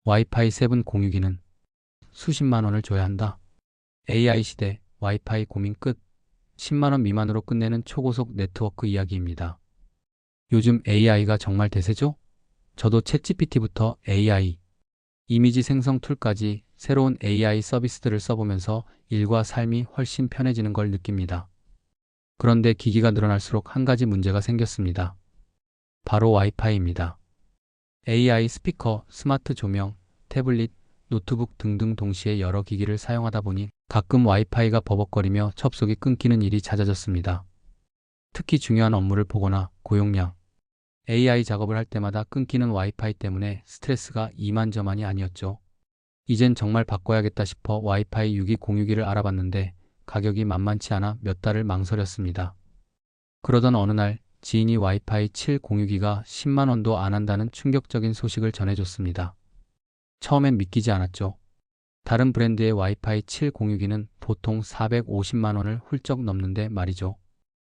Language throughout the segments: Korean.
와이파이 7 공유기는 수십만 원을 줘야 한다. AI 시대 와이파이 고민 끝. 10만 원 미만으로 끝내는 초고속 네트워크 이야기입니다. 요즘 AI가 정말 대세죠? 저도 챗GPT부터 AI, 이미지 생성 툴까지 새로운 AI 서비스들을 써보면서 일과 삶이 훨씬 편해지는 걸 느낍니다. 그런데 기기가 늘어날수록 한 가지 문제가 생겼습니다. 바로 와이파이입니다. AI 스피커, 스마트 조명, 태블릿, 노트북 등등 동시에 여러 기기를 사용하다 보니 가끔 와이파이가 버벅거리며 접속이 끊기는 일이 잦아졌습니다. 특히 중요한 업무를 보거나 고용량, AI 작업을 할 때마다 끊기는 와이파이 때문에 스트레스가 이만저만이 아니었죠. 이젠 정말 바꿔야겠다 싶어 와이파이 6기 공유기를 알아봤는데 가격이 만만치 않아 몇 달을 망설였습니다. 그러던 어느 날 지인이 와이파이 7 공유기가 10만 원도 안 한다는 충격적인 소식을 전해줬습니다. 처음엔 믿기지 않았죠. 다른 브랜드의 와이파이 7 공유기는 보통 450만 원을 훌쩍 넘는데 말이죠.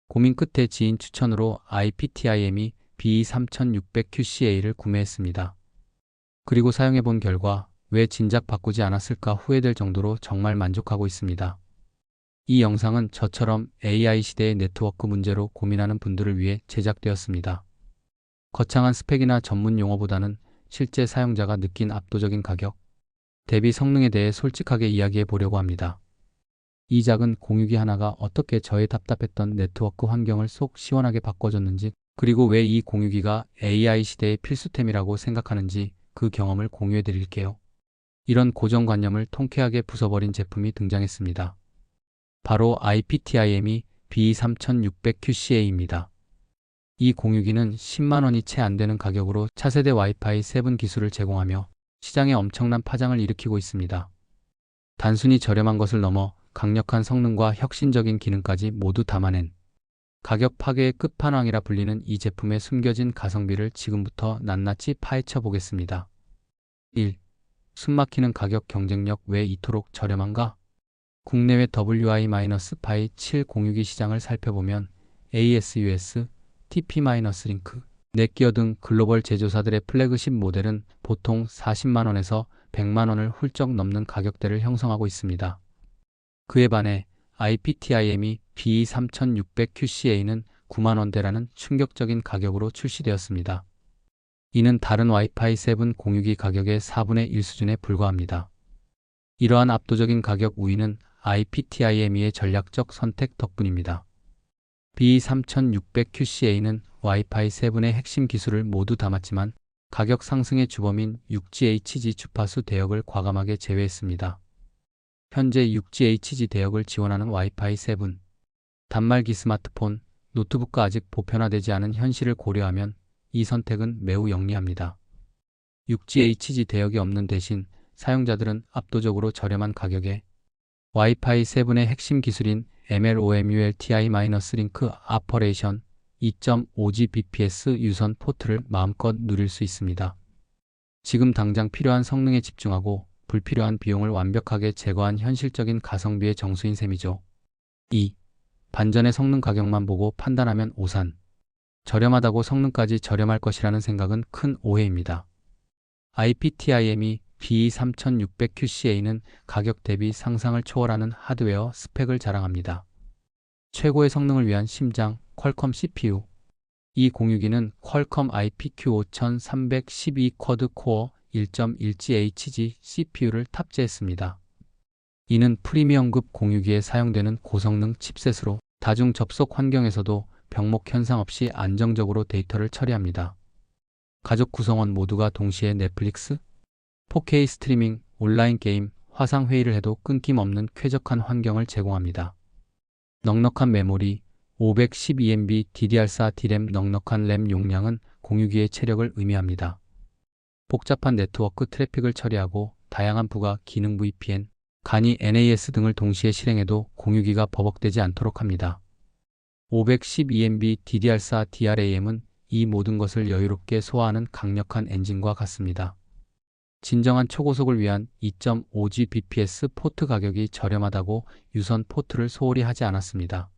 고민 끝에 지인 추천으로 IPTIME BE3600QCA를 구매했습니다. 그리고 사용해본 결과 왜 진작 바꾸지 않았을까 후회될 정도로 정말 만족하고 있습니다. 이 영상은 저처럼 AI 시대의 네트워크 문제로 고민하는 분들을 위해 제작되었습니다. 거창한 스펙이나 전문 용어보다는 실제 사용자가 느낀 압도적인 가격, 대비 성능에 대해 솔직하게 이야기해 보려고 합니다. 이 작은 공유기 하나가 어떻게 저의 답답했던 네트워크 환경을 속 시원하게 바꿔줬는지, 그리고 왜 이 공유기가 AI 시대의 필수템이라고 생각하는지 그 경험을 공유해 드릴게요. 이런 고정관념을 통쾌하게 부숴버린 제품이 등장했습니다. 바로 IPTIME B3600QCA입니다. 이 공유기는 10만 원이 채 안 되는 가격으로 차세대 와이파이 7 기술을 제공하며 시장에 엄청난 파장을 일으키고 있습니다. 단순히 저렴한 것을 넘어 강력한 성능과 혁신적인 기능까지 모두 담아낸 가격 파괴의 끝판왕이라 불리는 이 제품의 숨겨진 가성비를 지금부터 낱낱이 파헤쳐 보겠습니다. 1. 숨막히는 가격 경쟁력. 왜 이토록 저렴한가? 국내외 WI-PI 7 공유기 시장을 살펴보면 ASUS, TP-링크, 넷기어 등 글로벌 제조사들의 플래그십 모델은 보통 40만 원에서 100만 원을 훌쩍 넘는 가격대를 형성하고 있습니다. 그에 반해 IPTIME BE3600QCA는 9만 원대라는 충격적인 가격으로 출시되었습니다. 이는 다른 와이파이 7 공유기 가격의 4분의 1 수준에 불과합니다. 이러한 압도적인 가격 우위는 IPTIME의 전략적 선택 덕분입니다. B3600QCA는 와이파이 7의 핵심 기술을 모두 담았지만 가격 상승의 주범인 6GHz 주파수 대역을 과감하게 제외했습니다. 현재 6GHz 대역을 지원하는 와이파이 7, 단말기 스마트폰, 노트북과 아직 보편화되지 않은 현실을 고려하면 이 선택은 매우 영리합니다. 6GHz 대역이 없는 대신 사용자들은 압도적으로 저렴한 가격에 와이파이 7의 핵심 기술인 MLOMULTI-링크 아퍼레이션 2.5Gbps 유선 포트를 마음껏 누릴 수 있습니다. 지금 당장 필요한 성능에 집중하고 불필요한 비용을 완벽하게 제거한 현실적인 가성비의 정수인 셈이죠. 2. 반전의 성능 가격만 보고 판단하면 오산. 저렴하다고 성능까지 저렴할 것이라는 생각은 큰 오해입니다. IPTIME B3600QCA는 가격 대비 상상을 초월하는 하드웨어 스펙을 자랑합니다. 최고의 성능을 위한 심장, 퀄컴 CPU. 이 공유기는 퀄컴 IPQ5312 쿼드 코어 1.1GHz CPU를 탑재했습니다. 이는 프리미엄급 공유기에 사용되는 고성능 칩셋으로 다중 접속 환경에서도 병목 현상 없이 안정적으로 데이터를 처리합니다. 가족 구성원 모두가 동시에 넷플릭스, 4K 스트리밍, 온라인 게임, 화상 회의를 해도 끊김없는 쾌적한 환경을 제공합니다. 넉넉한 메모리, 512MB DDR4 D램. 넉넉한 램 용량은 공유기의 체력을 의미합니다. 복잡한 네트워크 트래픽을 처리하고 다양한 부가 기능 VPN, 간이 NAS 등을 동시에 실행해도 공유기가 버벅대지 않도록 합니다. 512MB DDR4 DRAM은 이 모든 것을 여유롭게 소화하는 강력한 엔진과 같습니다. 진정한 초고속을 위한 2.5Gbps 포트. 가격이 저렴하다고 유선 포트를 소홀히 하지 않았습니다.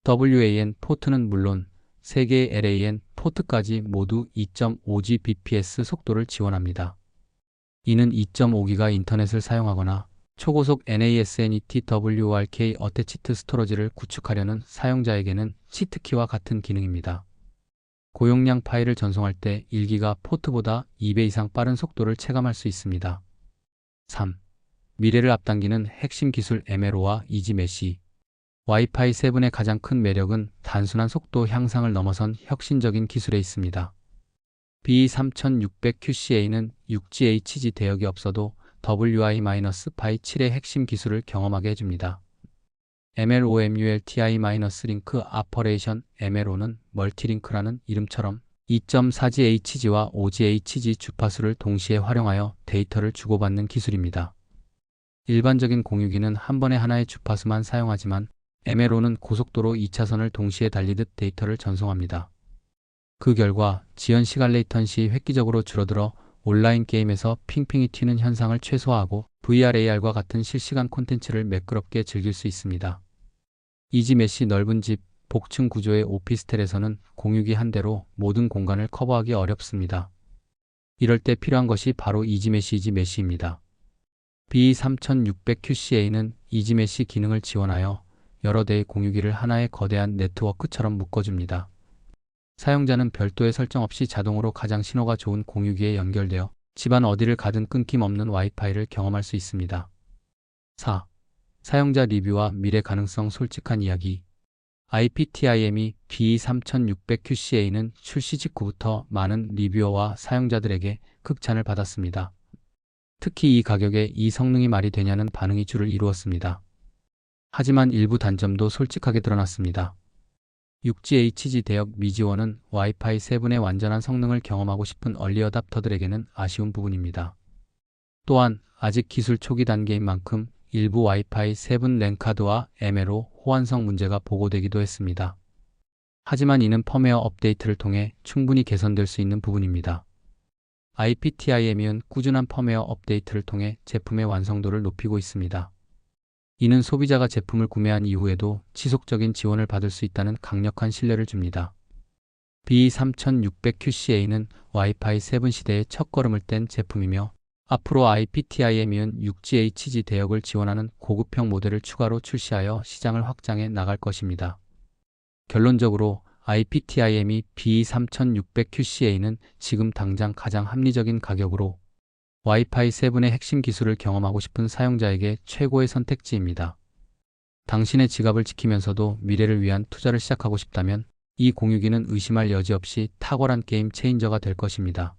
WAN 포트는 물론 3개의 LAN 포트까지 모두 2.5Gbps 속도를 지원합니다. 이는 2.5기가 인터넷을 사용하거나 초고속 NASNETWRK 어태치트 스토러지를 구축하려는 사용자에게는 치트키와 같은 기능입니다. 고용량 파일을 전송할 때 1기가 포트보다 2배 이상 빠른 속도를 체감할 수 있습니다. 3. 미래를 앞당기는 핵심 기술 MLO와 이지메시. 와이파이 7의 가장 큰 매력은 단순한 속도 향상을 넘어선 혁신적인 기술에 있습니다. B3600QCA는 6GHz 대역이 없어도 WI-by7의 핵심 기술을 경험하게 해줍니다. MLOMULTI-링크 아퍼레이션 MLO는 멀티링크라는 이름처럼 2.4GHz와 5GHz 주파수를 동시에 활용하여 데이터를 주고받는 기술입니다. 일반적인 공유기는 한 번에 하나의 주파수만 사용하지만 MLO는 고속도로 2차선을 동시에 달리듯 데이터를 전송합니다. 그 결과 지연 시간 레이턴시 획기적으로 줄어들어 온라인 게임에서 핑핑이 튀는 현상을 최소화하고 VRAR과 같은 실시간 콘텐츠를 매끄럽게 즐길 수 있습니다. 이지메시 넓은 집, 복층 구조의 오피스텔에서는 공유기 한 대로 모든 공간을 커버하기 어렵습니다. 이럴 때 필요한 것이 바로 이지메시입니다. B3600QCA는 이지메시 기능을 지원하여 여러 대의 공유기를 하나의 거대한 네트워크처럼 묶어줍니다. 사용자는 별도의 설정 없이 자동으로 가장 신호가 좋은 공유기에 연결되어 집안 어디를 가든 끊김없는 와이파이를 경험할 수 있습니다. 4. 사용자 리뷰와 미래 가능성 솔직한 이야기. IPTIME B3600QCA는 출시 직후부터 많은 리뷰어와 사용자들에게 극찬을 받았습니다. 특히 이 가격에 이 성능이 말이 되냐는 반응이 주를 이루었습니다. 하지만 일부 단점도 솔직하게 드러났습니다. 6GHz 대역 미지원은 와이파이 7의 완전한 성능을 경험하고 싶은 얼리 어답터들에게는 아쉬운 부분입니다. 또한 아직 기술 초기 단계인 만큼 일부 와이파이 7 랜카드와 MLO 호환성 문제가 보고되기도 했습니다. 하지만 이는 펌웨어 업데이트를 통해 충분히 개선될 수 있는 부분입니다. IPTIM은 꾸준한 펌웨어 업데이트를 통해 제품의 완성도를 높이고 있습니다. 이는 소비자가 제품을 구매한 이후에도 지속적인 지원을 받을 수 있다는 강력한 신뢰를 줍니다. B3600QCA는 와이파이 7 시대의 첫걸음을 뗀 제품이며 앞으로 IPTIM은 6GHz 대역을 지원하는 고급형 모델을 추가로 출시하여 시장을 확장해 나갈 것입니다. 결론적으로 IPTIM이 B3600QCA는 지금 당장 가장 합리적인 가격으로 와이파이 7의 핵심 기술을 경험하고 싶은 사용자에게 최고의 선택지입니다. 당신의 지갑을 지키면서도 미래를 위한 투자를 시작하고 싶다면 이 공유기는 의심할 여지 없이 탁월한 게임 체인저가 될 것입니다.